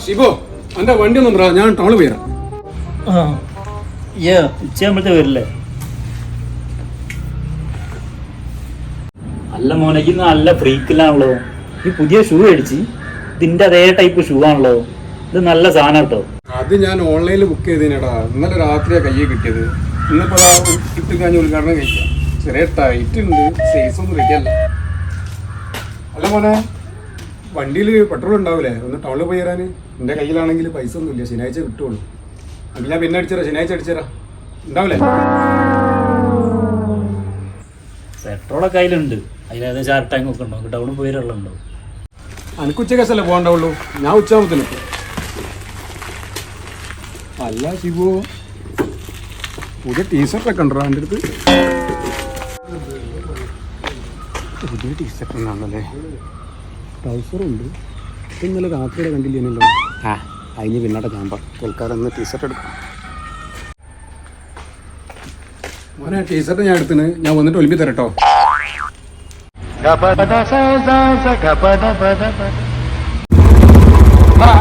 ഷിബോ എന്റെ വണ്ടി ഒന്നും പറ, ഞാൻ ടൗണിൽ പോയിരാം. ഉച്ചയാകുമ്പോഴത്തെ വരില്ലേ? അല്ല മോനെ, ഇന്ന് നല്ല ഫ്രീക്കിലാണല്ലോ. ഈ പുതിയ ഷൂ മേടിച്ച് ഇതിന്റെ അതേ ടൈപ്പ് ഷൂ ആണല്ലോ. ഇത് നല്ല സാധനം കേട്ടോ. അത് ഞാൻ ഓൺലൈനിൽ ബുക്ക് ചെയ്തേനടാ. ഇന്നലെ രാത്രിയാണ് കയ്യിൽ കിട്ടിയത്. ഇന്നിപ്പോ കിട്ടി കഴിഞ്ഞ് ഉദ്ഘാടനം കഴിക്കാം. ചെറിയ ടൈറ്റ് ഉണ്ട്, സൈസ് ഒന്നും റെഡിയല്ല. അല്ല മോനെ, വണ്ടിയിൽ പെട്രോൾ ഉണ്ടാവില്ലേ? ഒന്ന് ടൗണിൽ പോയി തരാൻ. എൻ്റെ കയ്യിലാണെങ്കിൽ പൈസ ഒന്നുമില്ല, ശനിയാഴ്ച കിട്ടുള്ളൂ. അത് ഞാൻ പിന്നെ അടിച്ചുതരാം, ശനിയാഴ്ച അടിച്ചുതരാം. ഉണ്ടാവില്ലേ? പെട്രോളൊക്കെ അതിലുണ്ട്. അതിലേകദേശം 6 ടാങ്ക് ഒക്കെ ഉണ്ടോ? ടൗണിൽ പോയി വെള്ളമുണ്ടോ? എനിക്ക് ഉച്ചക്കല്ലേ പോകണ്ടാവുള്ളൂ, ഞാൻ ഉച്ചയാകുമ്പത്തിന്. അല്ല ശിവു, പുതിയ ടീഷർട്ടൊക്കെ ഉണ്ടോ എൻ്റെ അടുത്ത്? പുതിയ ടീഷർട്ട് ഉണ്ടാണല്ലേ, ട്രൗസറുണ്ട്. ഇന്നലെ രാത്രിയുടെ കണ്ടില്ലല്ലോ. അതിന് പിന്നാടെ ഞാൻ കേൾക്കാറൊന്ന് ടീഷർട്ട് എടുക്കാം. മോനെ, ടീഷർട്ട് ഞാൻ എടുത്തിന്. ഞാൻ വന്നിട്ട് ഒലിമ്പി തരട്ടോ.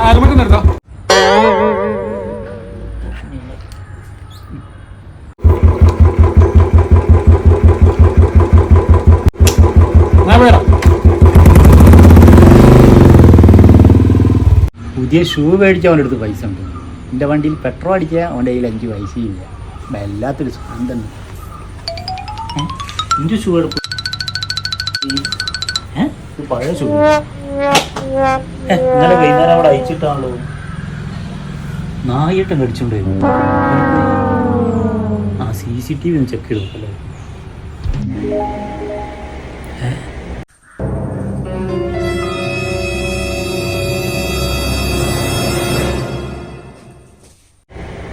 ഹെൽമെറ്റ് എടുത്തോ. പുതിയ ഷൂ മേടിച്ചാൽ അവൻ്റെ അടുത്ത് പൈസ ഉണ്ട്. എൻ്റെ വണ്ടിയിൽ പെട്രോൾ അടിച്ചാൽ അവൻ്റെ കയ്യിൽ 5 പൈസയില്ല. വല്ലാത്തൊരു സുഖം തന്നെ. എൻ്റെ ഷൂ എടുക്കും. പഴയ ഷൂ ഇന്നലെ വൈകുന്നേരം അവിടെ അയച്ചിട്ടാണല്ലോ. നായട്ടം കടിച്ചോണ്ടായിരുന്നു. CCTV ഒന്ന് ചെക്ക് ചെയ്ത് നോക്കല്ലേ.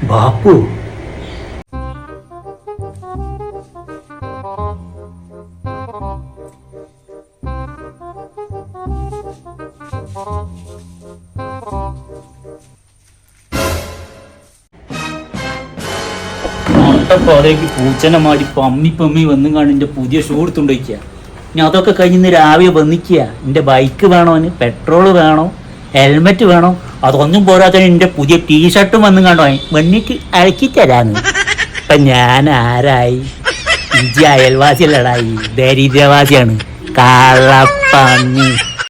ബാപ്പു, മുട്ടപ്പാതയ്ക്ക് പൂച്ചനെ മാടി പമ്മി വന്നും കാണും എൻ്റെ പുതിയ ഷൂ എടുത്തുകൊണ്ടിരിക്കുക. ഞാൻ അതൊക്കെ കഴിഞ്ഞ് രാവിലെ വന്നിക്കുക. എൻ്റെ ബൈക്ക് വേണോ, പെട്രോൾ വേണോ, ഹെൽമെറ്റ് വേണോ, അതൊന്നും പോരാത്ത എൻ്റെ പുതിയ ടീഷർട്ടും വന്നും കണ്ടോ വന്നിട്ട് അയക്കി തരാന്ന്. ഇപ്പം ഞാൻ ആരായി? ഇജി അയൽവാസിയല്ലടായി, ദരിദ്രവാസിയാണ്. കള്ളപ്പന്നി.